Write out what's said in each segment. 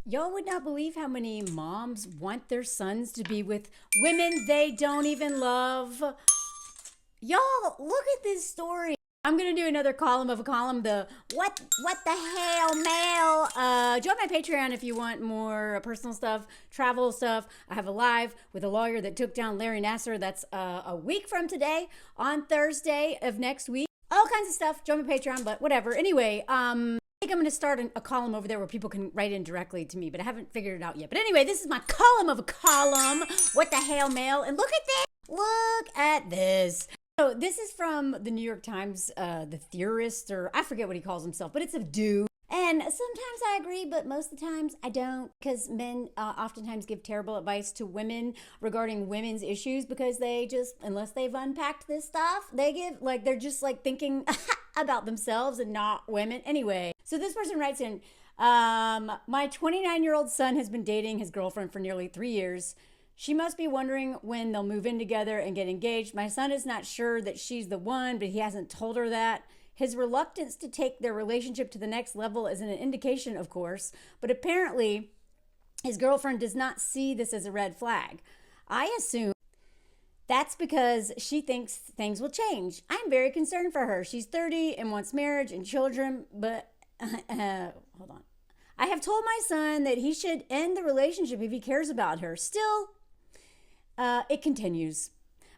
Y'all would not believe how many moms want their sons to be with women they don't even love. Y'all, look at this story. I'm gonna do another column of a column. The what the hell mail. Join my Patreon if you want more personal stuff, travel stuff. I have a live with a lawyer that took down Larry Nassar. That's a week from today, on Thursday of next week. All kinds of stuff. Join my Patreon, but whatever. Anyway, I think I'm going to start a column over there where people can write in directly to me, but I haven't figured it out yet. But anyway, this is my column of a column. What the hell mail? And look at this. Look at this. So this is from the New York Times, the theorist, or I forget what he calls himself, but it's a dude. And sometimes I agree, but most of the times I don't, because men oftentimes give terrible advice to women regarding women's issues because they just, unless they've unpacked this stuff, they give, like, they're just like thinking about themselves and not women. Anyway, so this person writes in, my 29-year-old son has been dating his girlfriend for nearly 3 years. She must be wondering when they'll move in together and get engaged. My son is not sure that she's the one, but he hasn't told her that. His reluctance to take their relationship to the next level is an indication, of course, but apparently his girlfriend does not see this as a red flag. I assume that's because she thinks things will change. I'm very concerned for her. She's 30 and wants marriage and children, but hold on. I have told my son that he should end the relationship if he cares about her. Still, it continues.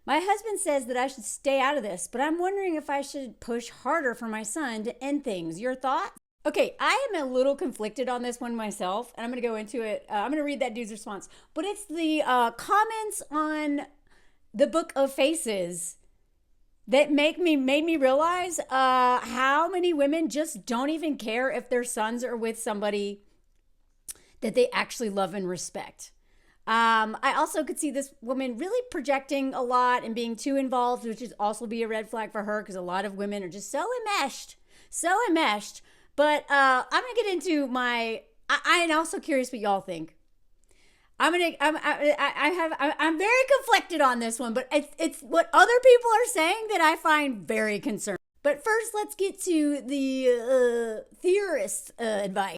My husband says that I should stay out of this, but I'm wondering if I should push harder for my son to end things. Your thoughts? Okay, I am a little conflicted on this one myself, and I'm going to go into it. I'm going to read that dude's response. But it's the comments on the Book of Faces that made me realize how many women just don't even care if their sons are with somebody that they actually love and respect. I also could see this woman really projecting a lot and being too involved, which would also be a red flag for her because a lot of women are just so enmeshed. But I'm gonna get into my. I'm also curious what y'all think. I'm very conflicted on this one, but it's what other people are saying that I find very concerning. But first, let's get to the theorist advice.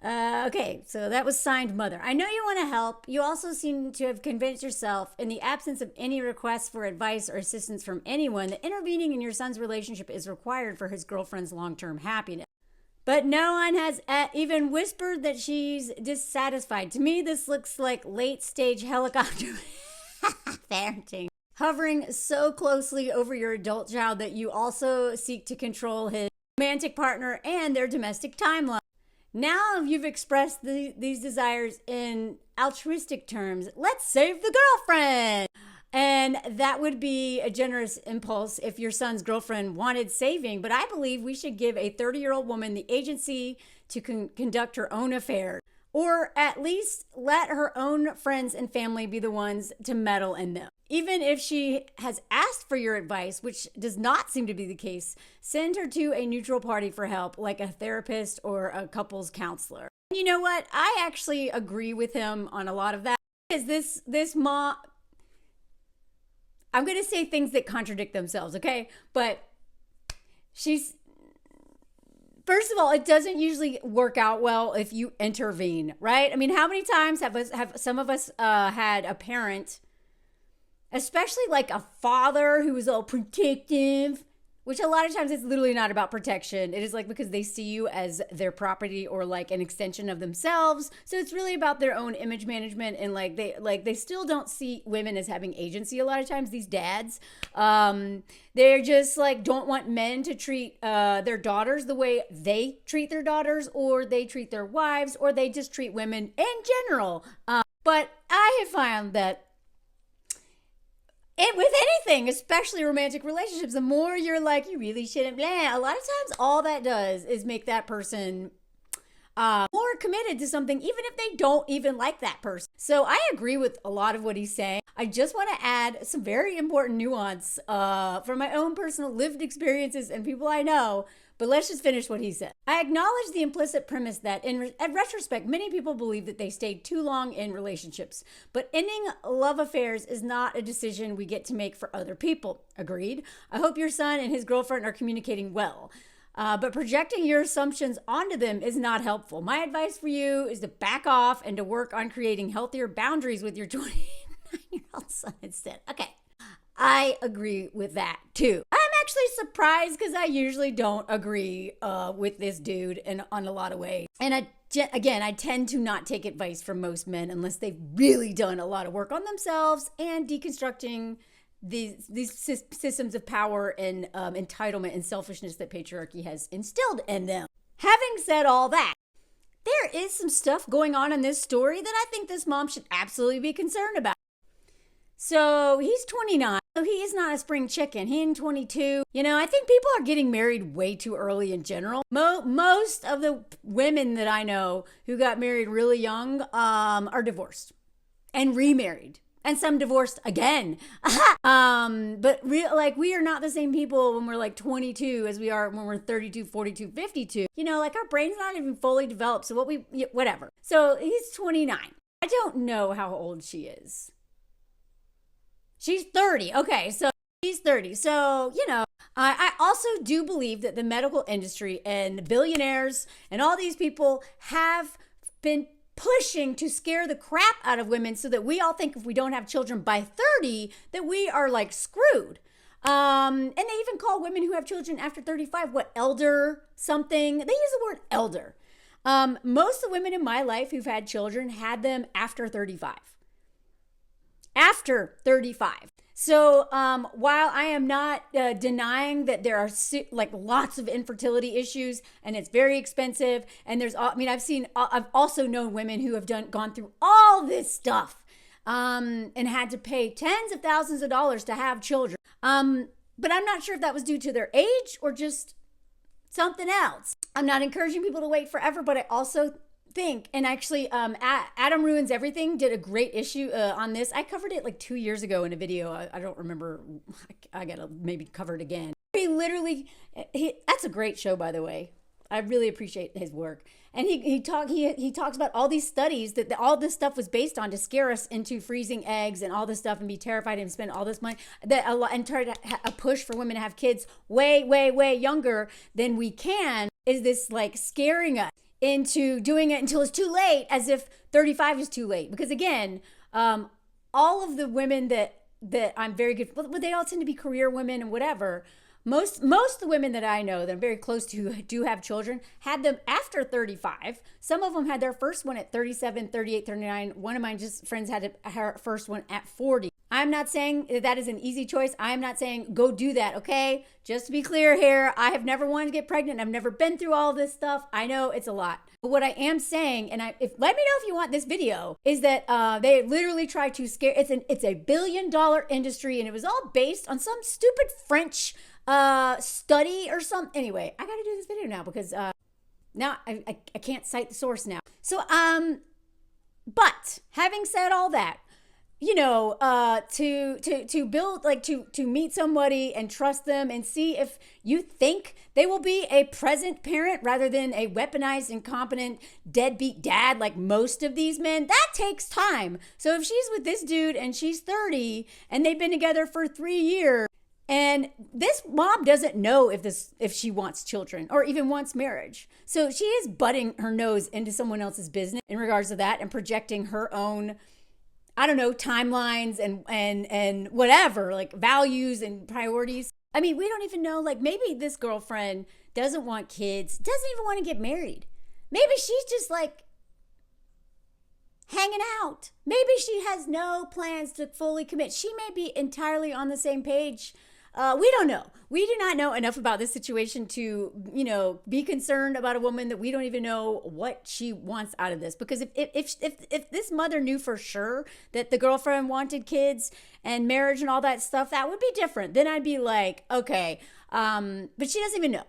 Okay, so that was signed mother. I know you want to help. You also seem to have convinced yourself, in the absence of any requests for advice or assistance from anyone, that intervening in your son's relationship is required for his girlfriend's long-term happiness. But no one has even whispered that she's dissatisfied. To me, this looks like late-stage helicopter parenting, hovering so closely over your adult child that you also seek to control his romantic partner and their domestic timeline. Now you've expressed these desires in altruistic terms. Let's save the girlfriend. And that would be a generous impulse if your son's girlfriend wanted saving. But I believe we should give a 30-year-old woman the agency to conduct her own affairs. Or at least let her own friends and family be the ones to meddle in them. Even if she has asked for your advice, which does not seem to be the case, send her to a neutral party for help, like a therapist or a couples counselor. And you know what? I actually agree with him on a lot of that. Because this mom, I'm going to say things that contradict themselves, okay? But she's, first of all, it doesn't usually work out well if you intervene, right? I mean, how many times have some of us had a parent, especially like a father who was all protective, which a lot of times it's literally not about protection. It is like because they see you as their property or like an extension of themselves. So it's really about their own image management, and they still don't see women as having agency a lot of times, these dads. They're just like don't want men to treat their daughters the way they treat their daughters, or they treat their wives, or they just treat women in general. But I have found that with anything, especially romantic relationships, the more you're like, you really shouldn't, blah, a lot of times all that does is make that person more committed to something, even if they don't even like that person. So I agree with a lot of what he's saying. I just want to add some very important nuance from my own personal lived experiences and people I know. But let's just finish what he said. I acknowledge the implicit premise that in retrospect, many people believe that they stayed too long in relationships. But ending love affairs is not a decision we get to make for other people. Agreed? I hope your son and his girlfriend are communicating well. But projecting your assumptions onto them is not helpful. My advice for you is to back off and to work on creating healthier boundaries with your 29-year-old son instead. Okay, I agree with that too. I'm actually surprised because I usually don't agree with this dude on a lot of ways. And I tend to not take advice from most men unless they've really done a lot of work on themselves and deconstructing these systems of power and entitlement and selfishness that patriarchy has instilled in them. Having said all that, there is some stuff going on in this story that I think this mom should absolutely be concerned about. So he's 29. So he is not a spring chicken. He in 22. I think people are getting married way too early in general. Most of the women that I know who got married really young are divorced and remarried. And some divorced again. But we are not the same people when we're like 22 as we are when we're 32, 42, 52. Our brain's not even fully developed. So whatever. So he's 29. I don't know how old she is. She's 30. Okay, so she's 30. So, I also do believe that the medical industry and billionaires and all these people have been pushing to scare the crap out of women so that we all think if we don't have children by 30 that we are like screwed. And they even call women who have children after 35 elder something. They use the word elder. Most of the women in my life who've had children had them after 35. After 35. So while I am not denying that there are lots of infertility issues and it's very expensive and I've also known women who have gone through all this stuff and had to pay tens of thousands of dollars to have children. But I'm not sure if that was due to their age or just something else. I'm not encouraging people to wait forever, but I also think, and actually Adam Ruins Everything did a great issue on this. I covered it like 2 years ago in a video. I don't remember. I gotta maybe cover it again. That's a great show, by the way. I really appreciate his work. And he talks about all these studies that all this stuff was based on to scare us into freezing eggs and all this stuff and be terrified and spend all this money and try to a push for women to have kids way, way, way younger than we can. Is this like scaring us into doing it until it's too late, as if 35 is too late? Because again, all of the women that I'm very good, well, they all tend to be career women and whatever. Most of the women that I know that I'm very close to who do have children had them after 35. Some of them had their first one at 37, 38, 39. One of my friends had her first one at 40. I'm not saying that is an easy choice. I'm not saying go do that, okay? Just to be clear here, I have never wanted to get pregnant. I've never been through all this stuff. I know it's a lot. But what I am saying, and let me know if you want this video, is that they literally try to scare. It's a $1 billion industry, and it was all based on some stupid French study or something. Anyway, I got to do this video now because now I can't cite the source now. So but having said all that, to build, to meet somebody and trust them and see if you think they will be a present parent rather than a weaponized, incompetent, deadbeat dad like most of these men, that takes time. So if she's with this dude and she's 30 and they've been together for 3 years, and this mom doesn't know if she wants children or even wants marriage. So she is butting her nose into someone else's business in regards to that and projecting her own, I don't know, timelines and whatever, like values and priorities. I mean, we don't even know, maybe this girlfriend doesn't want kids, doesn't even want to get married. Maybe she's just hanging out. Maybe she has no plans to fully commit. She may be entirely on the same page. We don't know. We do not know enough about this situation to, be concerned about a woman that we don't even know what she wants out of this. Because if this mother knew for sure that the girlfriend wanted kids and marriage and all that stuff, that would be different. Then I'd be like, okay, but she doesn't even know.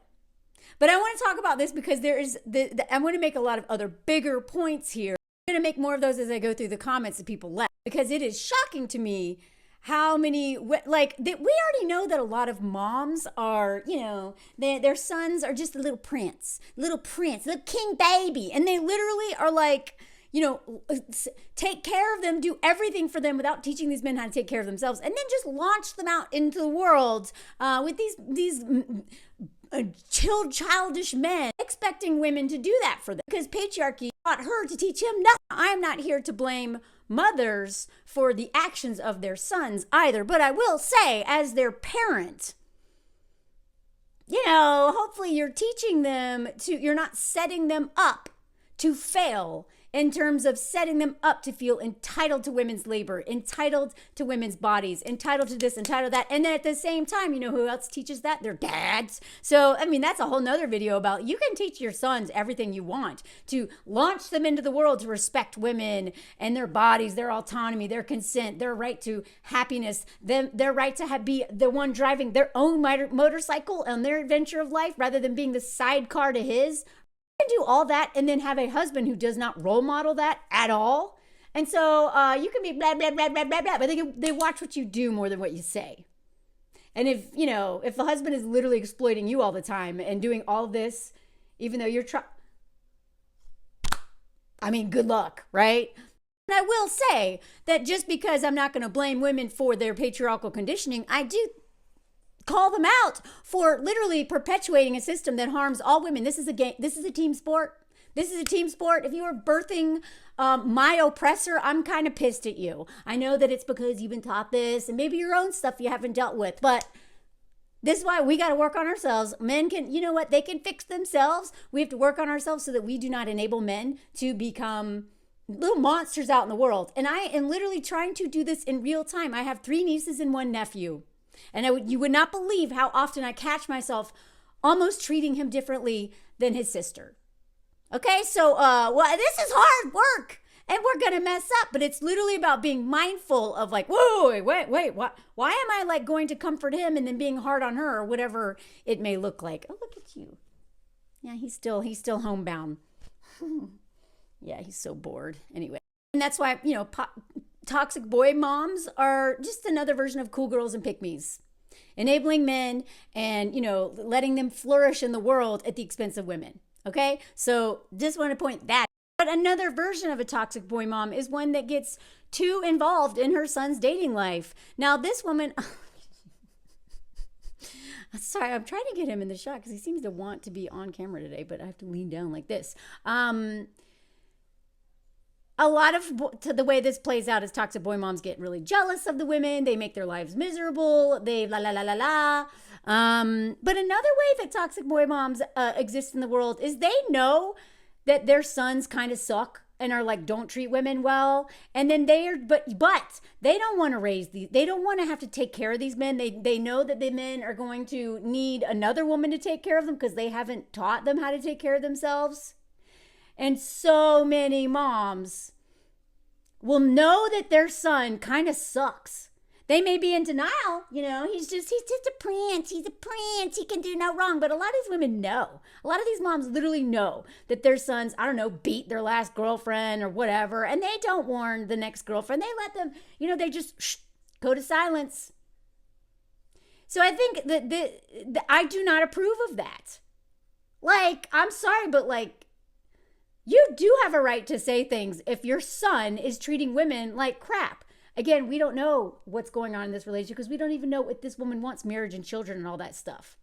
But I want to talk about this because I want to make a lot of other bigger points here. I'm going to make more of those as I go through the comments that people left, because it is shocking to me how many, we already know that a lot of moms are, their sons are just a little prince, little king baby. And they literally are take care of them, do everything for them without teaching these men how to take care of themselves. And then just launch them out into the world with these childish men, expecting women to do that for them because patriarchy taught her to teach him nothing. I'm not here to blame mothers for the actions of their sons either, but I will say, as their parent, hopefully you're teaching them you're not setting them up to fail in terms of setting them up to feel entitled to women's labor, entitled to women's bodies, entitled to this, entitled to that. And then at the same time, who else teaches that? Their dads. So, that's a whole nother video about you can teach your sons everything you want to launch them into the world to respect women and their bodies, their autonomy, their consent, their right to happiness, their right to be the one driving their own motorcycle on their adventure of life rather than being the sidecar to his. Do all that and then have a husband who does not role model that at all. And so you can be blah, blah, blah, blah, blah, blah, but they watch what you do more than what you say. And if the husband is literally exploiting you all the time and doing all this, even though you're good luck, right? And I will say that just because I'm not going to blame women for their patriarchal conditioning, I do call them out for literally perpetuating a system that harms all women. This is a game. This is a team sport. This is a team sport. If you are birthing my oppressor, I'm kind of pissed at you. I know that it's because you've been taught this and maybe your own stuff you haven't dealt with, but this is why we got to work on ourselves. Men can, they can fix themselves. We have to work on ourselves so that we do not enable men to become little monsters out in the world. And I am literally trying to do this in real time. I have 3 nieces and 1 nephew. And you would not believe how often I catch myself almost treating him differently than his sister. Okay, so this is hard work and we're going to mess up, but it's literally about being mindful of like, whoa, wait, why am I like going to comfort him and then being hard on her or whatever it may look like? Oh, look at you. Yeah, he's still homebound. Yeah, he's so bored. Anyway, and that's why, toxic boy moms are just another version of cool girls and pick-me's, enabling men and, letting them flourish in the world at the expense of women. Okay. So just want to point that. But another version of a toxic boy mom is one that gets too involved in her son's dating life. Now, this woman, sorry, I'm trying to get him in the shot because he seems to want to be on camera today, but I have to lean down like this. A lot of the way this plays out is toxic boy moms get really jealous of the women. They make their lives miserable. They la la la la la. But another way that toxic boy moms exist in the world is they know that their sons kind of suck and are like, don't treat women well. And then but they don't want to raise these. They don't want to have to take care of these men. They know that the men are going to need another woman to take care of them because they haven't taught them how to take care of themselves. And so many moms will know that their son kind of sucks. They may be in denial, he's just a prince. He's a prince. He can do no wrong. But a lot of these women know. A lot of these moms literally know that their sons, beat their last girlfriend or whatever. And they don't warn the next girlfriend. They let them, they just go to silence. So I think that I do not approve of that. Like, I'm sorry, but like, you do have a right to say things if your son is treating women like crap. Again, we don't know what's going on in this relationship because we don't even know if this woman wants marriage and children and all that stuff.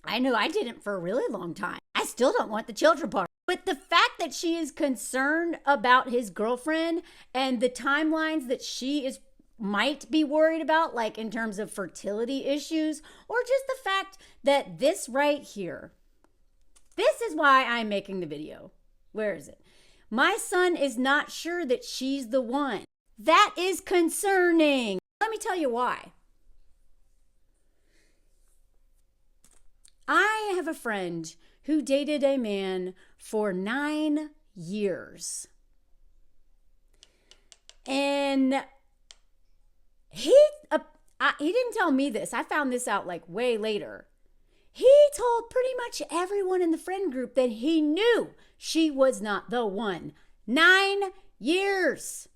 I know I didn't for a really long time. I still don't want the children part. But the fact that she is concerned about his girlfriend and the timelines that she might be worried about, like in terms of fertility issues, or just the fact that this right here, this is why I'm making the video. Where is it? My son is not sure that she's the one. That is concerning. Let me tell you why. I have a friend who dated a man for 9 years. And he didn't tell me this. I found this out like way later. He told pretty much everyone in the friend group that he knew she was not the one. 9 years.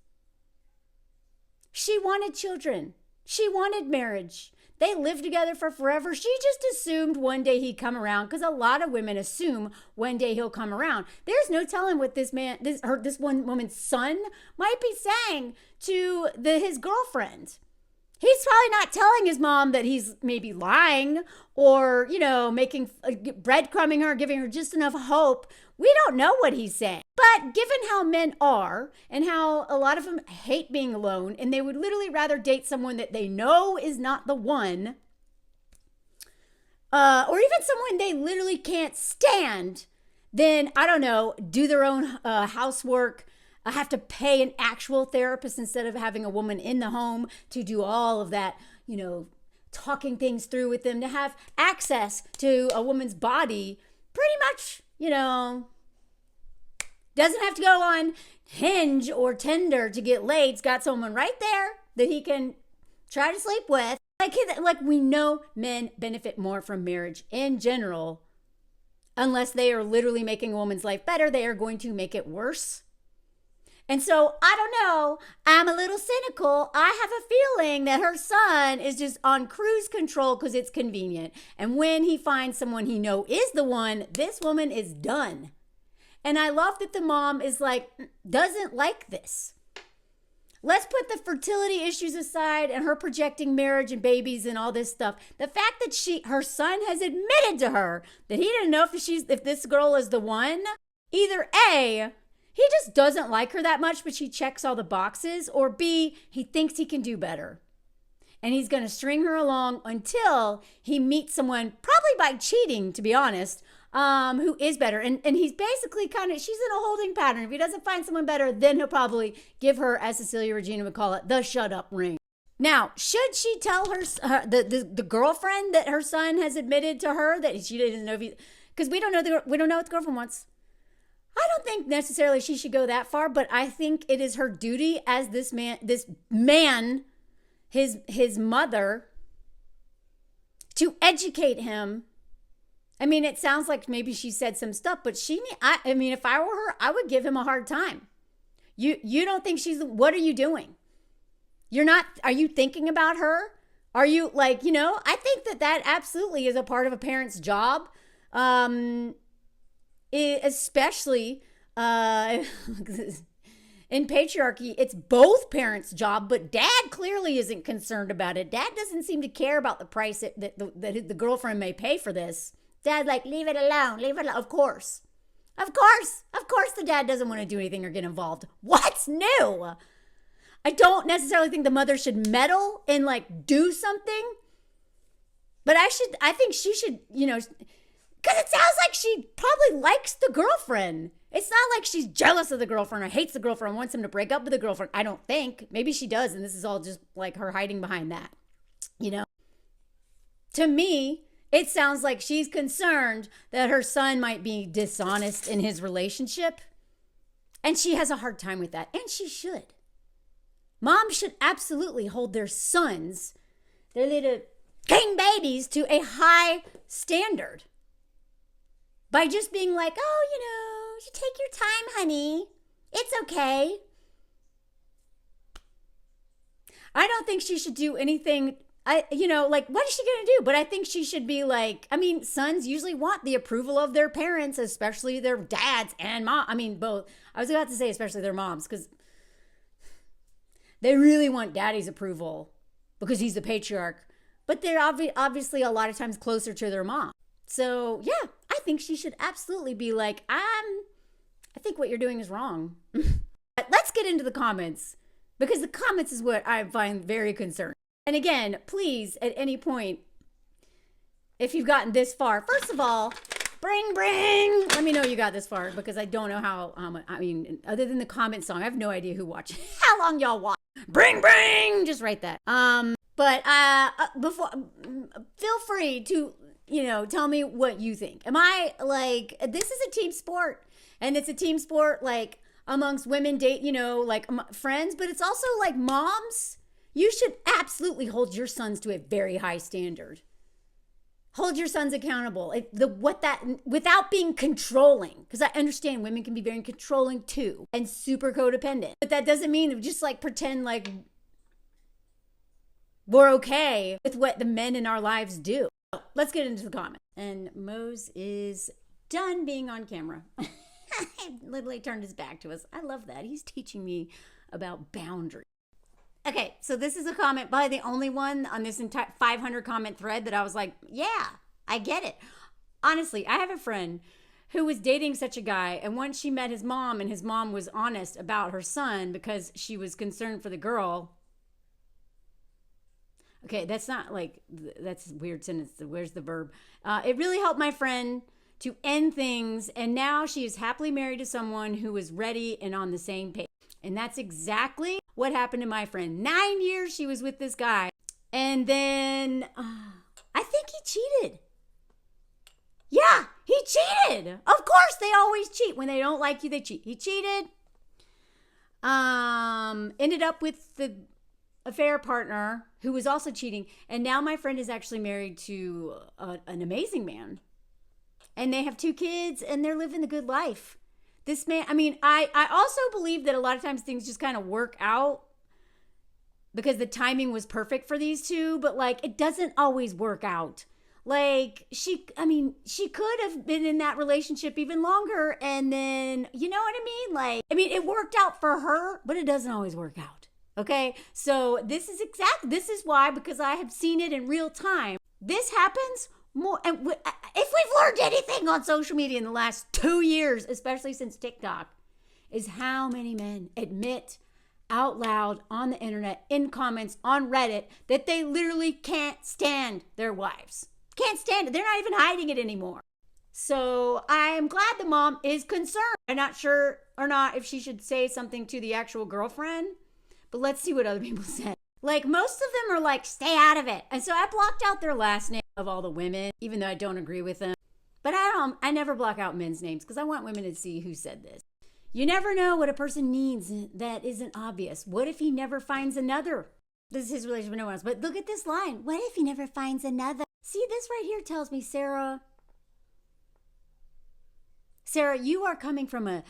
She wanted children. She wanted marriage. They lived together for forever. She just assumed one day he'd come around because a lot of women assume one day he'll come around. There's no telling what this one woman's son might be saying to his girlfriend. He's probably not telling his mom that he's maybe lying or, making breadcrumbing her, giving her just enough hope. We don't know what he's saying. But given how men are and how a lot of them hate being alone and they would literally rather date someone that they know is not the one, or even someone they literally can't stand, then, I don't know, do their own housework, have to pay an actual therapist instead of having a woman in the home to do all of that, talking things through with them, to have access to a woman's body pretty much, doesn't have to go on Hinge or Tinder to get laid. He's got someone right there that he can try to sleep with. Like we know men benefit more from marriage in general. Unless they are literally making a woman's life better, they are going to make it worse. And so, I don't know, I'm a little cynical. I have a feeling that her son is just on cruise control because it's convenient. And when he finds someone he knows is the one, this woman is done. And I love that the mom is doesn't like this. Let's put the fertility issues aside and her projecting marriage and babies and all this stuff. The fact that her son has admitted to her that he didn't know if this girl is the one, either A, he just doesn't like her that much, but she checks all the boxes, or B, he thinks he can do better. And he's going to string her along until he meets someone, probably by cheating, to be honest, who is better. And he's basically she's in a holding pattern. If he doesn't find someone better, then he'll probably give her, as Cecilia Regina would call it, the shut up ring. Now, should she tell the girlfriend that her son has admitted to her that she didn't know because we don't know what the girlfriend wants. I don't think necessarily she should go that far, but I think it is her duty as this man, his mother, to educate him. I mean, it sounds like maybe she said some stuff, but if I were her, I would give him a hard time. You don't think what are you doing? Are you thinking about her? Are you I think that absolutely is a part of a parent's job. Especially in patriarchy, it's both parents' job, but dad clearly isn't concerned about it. Dad doesn't seem to care about the price that the girlfriend may pay for this. Dad's leave it alone, leave it alone. Of course the dad doesn't want to do anything or get involved. What's new? I don't necessarily think the mother should meddle and do something, but I think she should, because it sounds like she probably likes the girlfriend. It's not like she's jealous of the girlfriend or hates the girlfriend, wants him to break up with the girlfriend. I don't think. Maybe she does, and this is all just her hiding behind that. To me, it sounds like she's concerned that her son might be dishonest in his relationship, and she has a hard time with that, and she should. Moms should absolutely hold their sons, their little king babies, to a high standard. By just being you take your time, honey. It's okay. I don't think she should do anything, what is she going to do? But I think she should be sons usually want the approval of their parents, especially their dads and mom. Both. I was about to say especially their moms, because they really want daddy's approval because he's the patriarch. But they're obviously a lot of times closer to their mom. So, yeah, I think she should absolutely be I think what you're doing is wrong. Let's get into the comments, because the comments is what I find very concerning. And again, please, at any point, if you've gotten this far, first of all, bring, let me know you got this far, because I don't know how other than the comment song, I have no idea who watched, how long y'all watch. Bring, just write that. But before, feel free to, tell me what you think. Am I this is a team sport, and it's a team sport amongst women friends, but it's also moms. You should absolutely hold your sons to a very high standard. Hold your sons accountable. Without being controlling, because I understand women can be very controlling too and super codependent, but that doesn't mean just pretend we're okay with what the men in our lives do. Let's get into the comments. And Mose is done being on camera. Literally turned his back to us. I love that. He's teaching me about boundaries. Okay, so this is a comment, probably the only one on this entire 500 comment thread that I was like, yeah, I get it. Honestly, I have a friend who was dating such a guy, and once she met his mom, and his mom was honest about her son because she was concerned for the girl. Okay, that's not like, that's a weird sentence. Where's the verb? It really helped my friend to end things, and now she is happily married to someone who is ready and on the same page. And that's exactly what happened to my friend. 9 years she was with this guy, and then I think he cheated. Yeah, he cheated. Of course, they always cheat. When they don't like you, they cheat. He cheated. Ended up with the affair partner who was also cheating. And now my friend is actually married to an amazing man. And they have 2 kids, and they're living the good life. This man, I mean, I also believe that a lot of times things just kind of work out because the timing was perfect for these two, but like it doesn't always work out. Like she could have been in that relationship even longer, and then, you know what I mean? Like, I mean, it worked out for her, but it doesn't always work out. Okay? So this is why, because I have seen it in real time. This happens more, and if we've learned anything on social media in the last 2 years, especially since TikTok, is how many men admit out loud on the internet, in comments, on Reddit, that they literally can't stand their wives. Can't stand it. They're not even hiding it anymore. So I'm glad the mom is concerned. I'm not sure or not if she should say something to the actual girlfriend, but let's see what other people say. Like, most of them are like, stay out of it. And so I blocked out their last name of all the women, even though I don't agree with them. But I never block out men's names because I want women to see who said this. You never know what a person needs that isn't obvious. What if he never finds another? This is his relationship with no one else. But look at this line. What if he never finds another? See, this right here tells me, Sarah, you are coming from a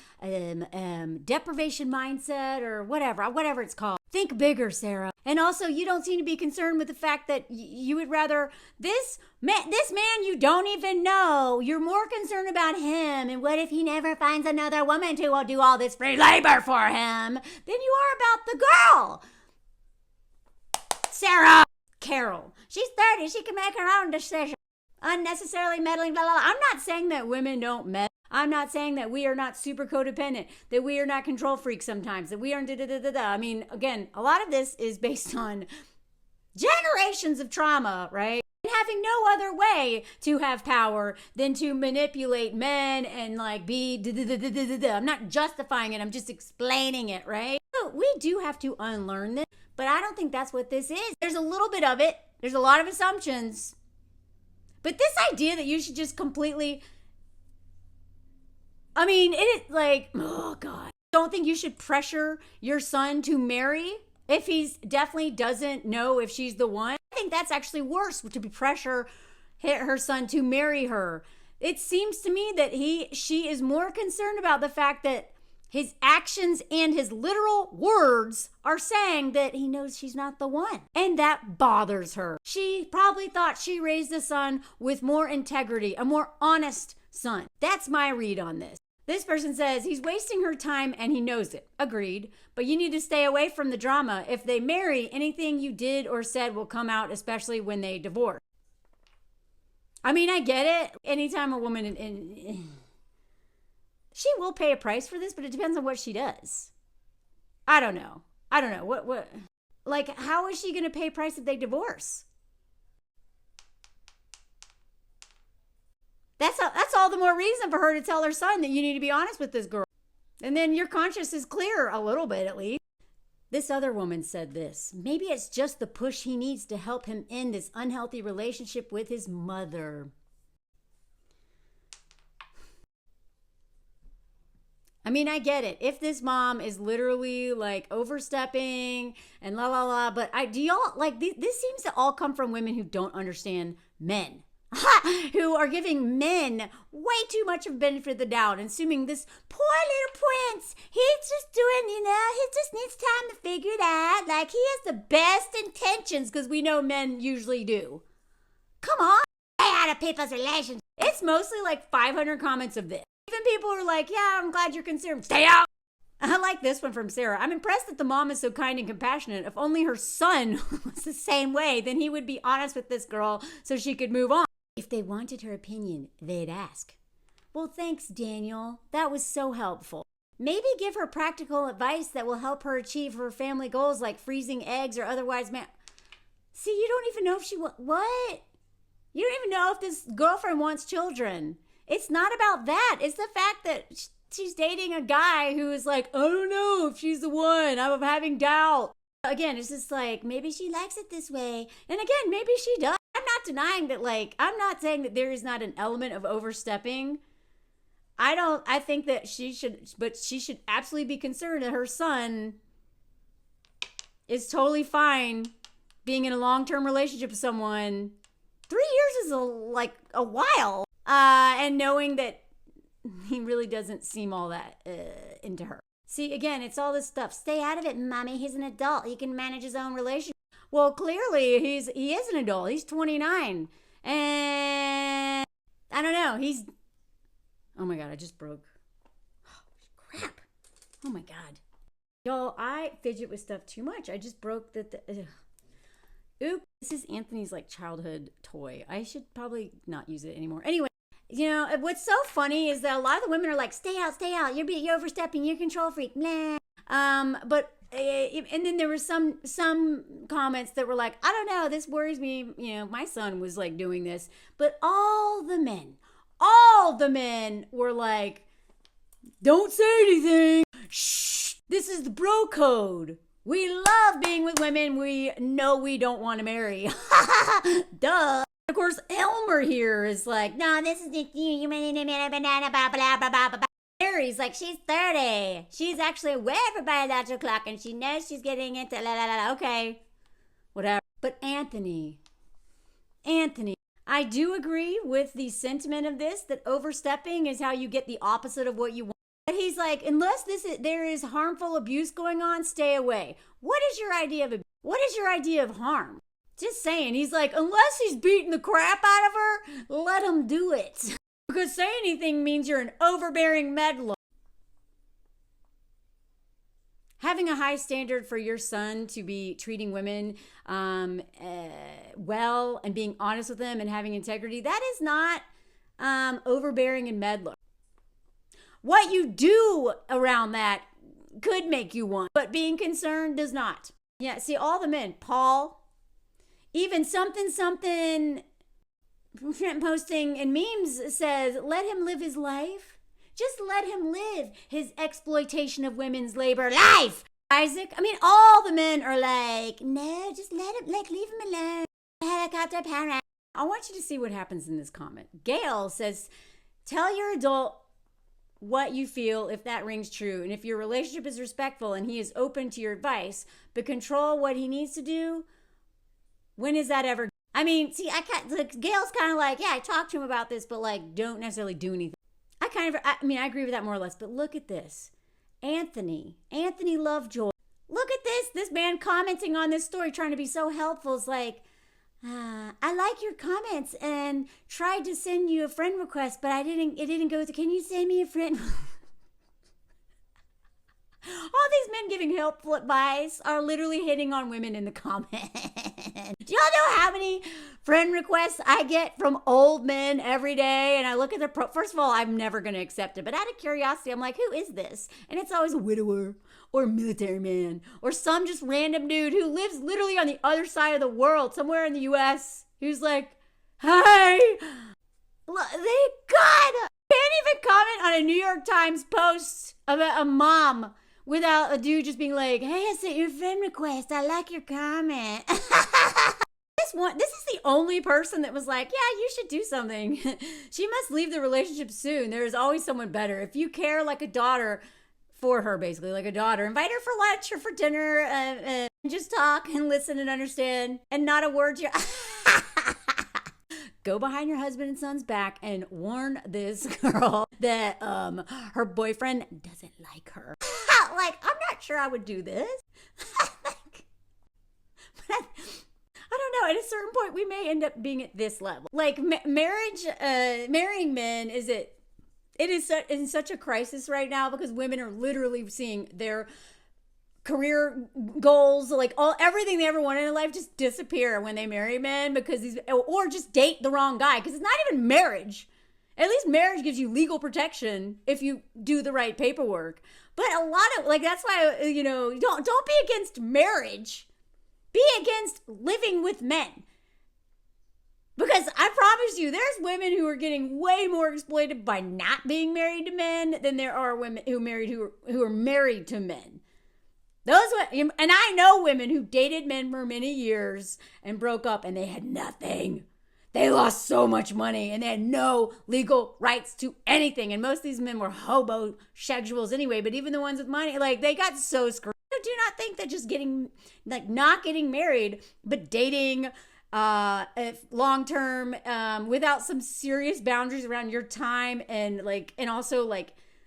deprivation mindset or whatever it's called. Think bigger, Sarah. And also, you don't seem to be concerned with the fact that you would rather this man you don't even know. You're more concerned about him, and what if he never finds another woman who will do all this free labor for him, than you are about the girl. Sarah. Carol. She's 30. She can make her own decision. Unnecessarily meddling, blah, blah, blah. I'm not saying that women don't meddle. I'm not saying that we are not super codependent, that we are not control freaks sometimes, that we aren't da-da-da-da-da. I mean, again, a lot of this is based on generations of trauma, right? And having no other way to have power than to manipulate men and like be da-da-da-da-da-da. I'm not justifying it. I'm just explaining it, right? So we do have to unlearn this, but I don't think that's what this is. There's a little bit of it. There's a lot of assumptions. But this idea that you should just completely... I mean, it like, oh God. Don't think you should pressure your son to marry if he's definitely doesn't know if she's the one. I think that's actually worse, to be pressure her son to marry her. It seems to me that she is more concerned about the fact that his actions and his literal words are saying that he knows she's not the one. And that bothers her. She probably thought she raised a son with more integrity, a more honest son. That's my read on this. This person says he's wasting her time and he knows it. Agreed. But you need to stay away from the drama. If they marry, anything you did or said will come out, especially when they divorce. I mean, I get it. Anytime a woman... she will pay a price for this, but it depends on what she does. I don't know. What? Like, how is she going to pay a price if they divorce? That's all the more reason for her to tell her son that you need to be honest with this girl. And then your conscience is clear a little bit at least. This other woman said this. Maybe it's just the push he needs to help him end this unhealthy relationship with his mother. I mean, I get it. If this mom is literally like overstepping and la la la, but do y'all like this seems to all come from women who don't understand men. Who are giving men way too much of benefit of the doubt and assuming this poor little prince, he's just doing, he just needs time to figure it out. Like, he has the best intentions, because we know men usually do. Come on. Stay out of people's relations. It's mostly like 500 comments of this. Even people are like, yeah, I'm glad you're concerned. Stay out. I like this one from Sarah. I'm impressed that the mom is so kind and compassionate. If only her son was the same way, then he would be honest with this girl so she could move on. If they wanted her opinion, they'd ask. Well, thanks, Daniel. That was so helpful. Maybe give her practical advice that will help her achieve her family goals like freezing eggs or otherwise. See, you don't even know if she what? You don't even know if this girlfriend wants children. It's not about that. It's the fact that she's dating a guy who is like, I don't know if she's the one. I'm having doubt. Again, it's just like, maybe she likes it this way. And again, maybe she does. I'm not denying that, like, I'm not saying that there is not an element of overstepping. I think that she should absolutely be concerned that her son is totally fine being in a long-term relationship with someone. 3 years is a while. And knowing that he really doesn't seem all that into her. See, again, it's all this stuff. Stay out of it, mommy. He's an adult. He can manage his own relationship. Well, clearly he is an adult. He's 29. And I don't know. Oh my God, I just broke. Oh, crap. Oh my God. Y'all, I fidget with stuff too much. I just broke Oops. This is Anthony's like childhood toy. I should probably not use it anymore. Anyway, you know, what's so funny is that a lot of the women are like, stay out. You're overstepping. You're a control freak. Nah. And then there were some comments that were like, I don't know, this worries me. You know, my son was like doing this, but all the men were like, don't say anything. Shh. This is the bro code. We love being with women we know we don't want to marry. Duh. Of course, Elmer here is like, no, this is you. Mary's like, she's 30. She's actually aware of her biological clock and she knows she's getting into Okay, whatever. But Anthony, I do agree with the sentiment of this, that overstepping is how you get the opposite of what you want. But he's like, unless there is harmful abuse going on, stay away. What is your idea of abuse? What is your idea of harm? Just saying. He's like, unless he's beating the crap out of her, let him do it. Because say anything means you're an overbearing meddler. Having a high standard for your son to be treating women well and being honest with them and having integrity, that is not overbearing and meddler. What you do around that could make you one, but being concerned does not. Yeah, see, all the men, Paul, even something posting in memes says, let him live his life. Just let him live his exploitation of women's labor life. Isaac, I mean, all the men are like, no, just let him, like, leave him alone. Helicopter parent. I want you to see what happens in this comment. Gail says, tell your adult what you feel if that rings true. And if your relationship is respectful and he is open to your advice, but control what he needs to do, when is that ever? I mean, see, Gail's kind of like, yeah, I talked to him about this, but like, don't necessarily do anything. I agree with that more or less, but look at this. Anthony Lovejoy. Look at this man commenting on this story, trying to be so helpful. It's like, I like your comments and tried to send you a friend request, but it didn't go through. Can you send me a friend? All these men giving helpful advice are literally hitting on women in the comments. Do y'all know how many friend requests I get from old men every day? And I look at their first of all, I'm never going to accept it. But out of curiosity, I'm like, who is this? And it's always a widower or a military man or some just random dude who lives literally on the other side of the world, somewhere in the U.S. who's like, hey, God, can't even comment on a New York Times post about a mom without a dude just being like, hey, I sent you a friend request. I like your comment. This is the only person that was like, yeah, you should do something. She must leave the relationship soon. There is always someone better. If you care like a daughter for her, basically, like a daughter, invite her for lunch or for dinner and just talk and listen and understand and not a word. Go behind your husband and son's back and warn this girl that her boyfriend doesn't like her. Like, I'm not sure I would do this. But I don't know. At a certain point, we may end up being at this level. Like marrying men is at It is in such a crisis right now because women are literally seeing their career goals, like everything they ever wanted in life, just disappear when they marry men because or just date the wrong guy, because it's not even marriage. At least marriage gives you legal protection if you do the right paperwork. But a lot of, like, that's why, don't be against marriage. Be against living with men. Because I promise you, there's women who are getting way more exploited by not being married to men than there are women who are married to men. And I know women who dated men for many years and broke up and they had nothing. They lost so much money and they had no legal rights to anything. And most of these men were hobosexuals anyway, but even the ones with money, like, they got so screwed. I do not think that just not getting married, but dating long term without some serious boundaries around your time and also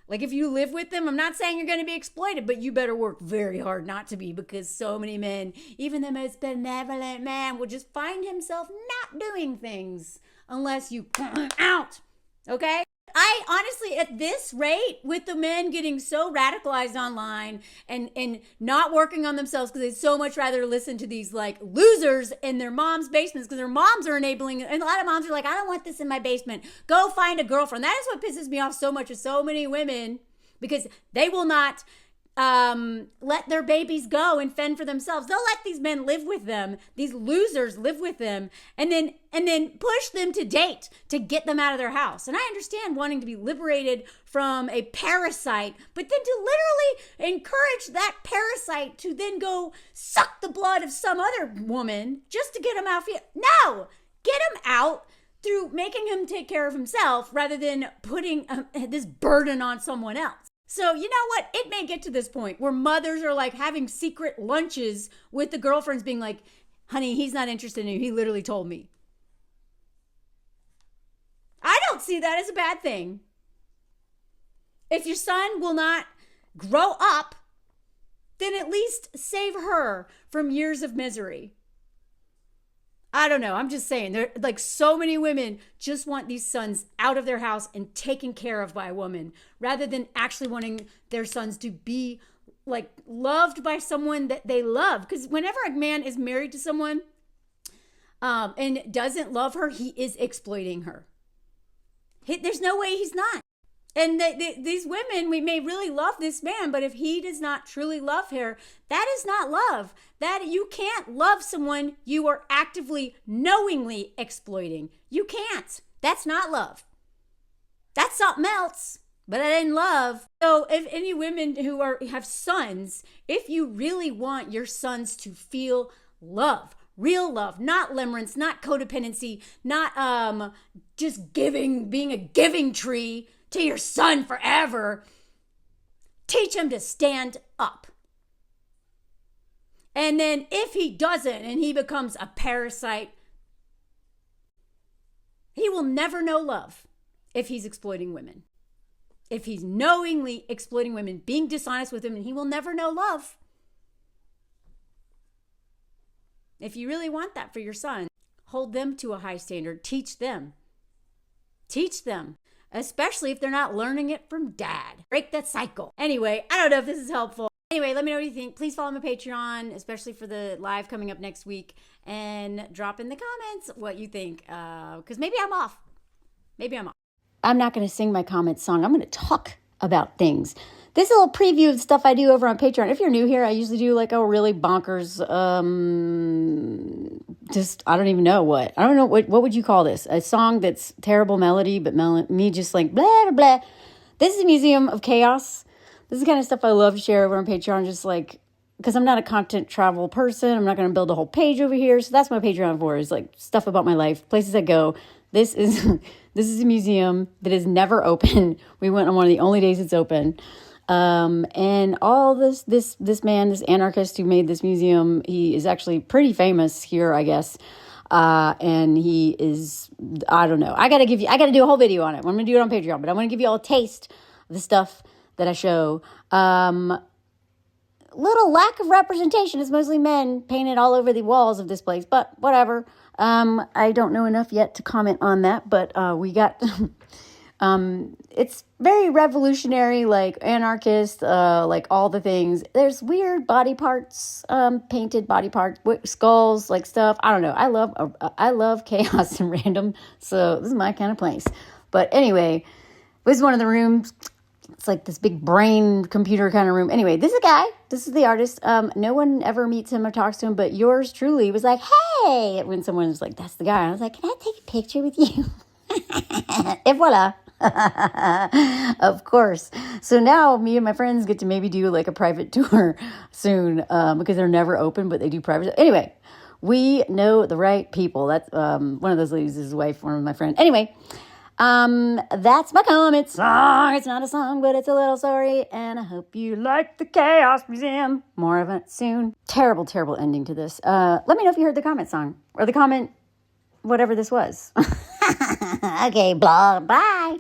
if you live with them, I'm not saying you're going to be exploited, but you better work very hard not to be, because so many men, even the most benevolent man, will just find himself not doing things unless you out. Okay? I honestly, at this rate, with the men getting so radicalized online and not working on themselves because they'd so much rather listen to these losers in their mom's basements, because their moms are enabling, and a lot of moms are like, I don't want this in my basement. Go find a girlfriend. That is what pisses me off so much with so many women, because they will not let their babies go and fend for themselves. They'll let these men live with them, these losers live with them, and then push them to date to get them out of their house. And I understand wanting to be liberated from a parasite, but then to literally encourage that parasite to then go suck the blood of some other woman just to get him out. No, get him out through making him take care of himself rather than putting this burden on someone else. So you know what? It may get to this point where mothers are having secret lunches with the girlfriends being like, honey, he's not interested in you. He literally told me. I don't see that as a bad thing. If your son will not grow up, then at least save her from years of misery. I don't know. I'm just saying, there so many women just want these sons out of their house and taken care of by a woman, rather than actually wanting their sons to be loved by someone that they love. Because whenever a man is married to someone and doesn't love her, he is exploiting her. There's no way he's not. And these women, we may really love this man, but if he does not truly love her, that is not love. That you can't love someone you are actively, knowingly exploiting. You can't. That's not love. That's something else, but that ain't love. So if any women who have sons, if you really want your sons to feel love, real love, not limerence, not codependency, not just being a giving tree to your son forever, teach him to stand up. And then if he doesn't and he becomes a parasite, he will never know love if he's exploiting women. If he's knowingly exploiting women, being dishonest with women, he will never know love. If you really want that for your son, hold them to a high standard. Teach them. Teach them. Especially if they're not learning it from dad. Break that cycle. Anyway, I don't know if this is helpful. Anyway, let me know what you think. Please follow my Patreon, especially for the live coming up next week. And drop in the comments what you think. Because maybe I'm off. I'm not going to sing my comments song. I'm going to talk about things. This is a little preview of the stuff I do over on Patreon. If you're new here, I usually do a really bonkers, I don't even know what. I don't know, what would you call this? A song that's terrible melody, but me just blah, blah, blah. This is a museum of chaos. This is the kind of stuff I love to share over on Patreon, just because I'm not a content travel person. I'm not going to build a whole page over here. So that's my Patreon for, is stuff about my life, places I go. This is a museum that is never open. We went on one of the only days it's open. And all this man, this anarchist who made this museum, he is actually pretty famous here, I guess. And he is, I don't know. I gotta do a whole video on it. I'm going to do it on Patreon, but I want to give you all a taste of the stuff that I show. Little lack of representation. It's mostly men painted all over the walls of this place, but whatever. I don't know enough yet to comment on that, but we got It's very revolutionary, like anarchist, like all the things. There's weird body parts, painted body parts, skulls, like stuff. I don't know. I love chaos and random. So this is my kind of place. But anyway, this is one of the rooms. It's like this big brain computer kind of room. Anyway, this is a guy. This is the artist. No one ever meets him or talks to him, but yours truly was like, hey, when someone was like, that's the guy. I was like, can I take a picture with you? And voila. Of course. So now me and my friends get to maybe do like a private tour soon, because they're never open, but they do private. Anyway, we know the right people. That's one of those ladies is his wife, one of my friends. Anyway, that's my comment song. It's not a song, but it's a little story, and I hope you like the Chaos Museum. More of it soon. Terrible, terrible ending to this. Let me know if you heard the comment song or the comment, whatever this was. Okay, blah, bye.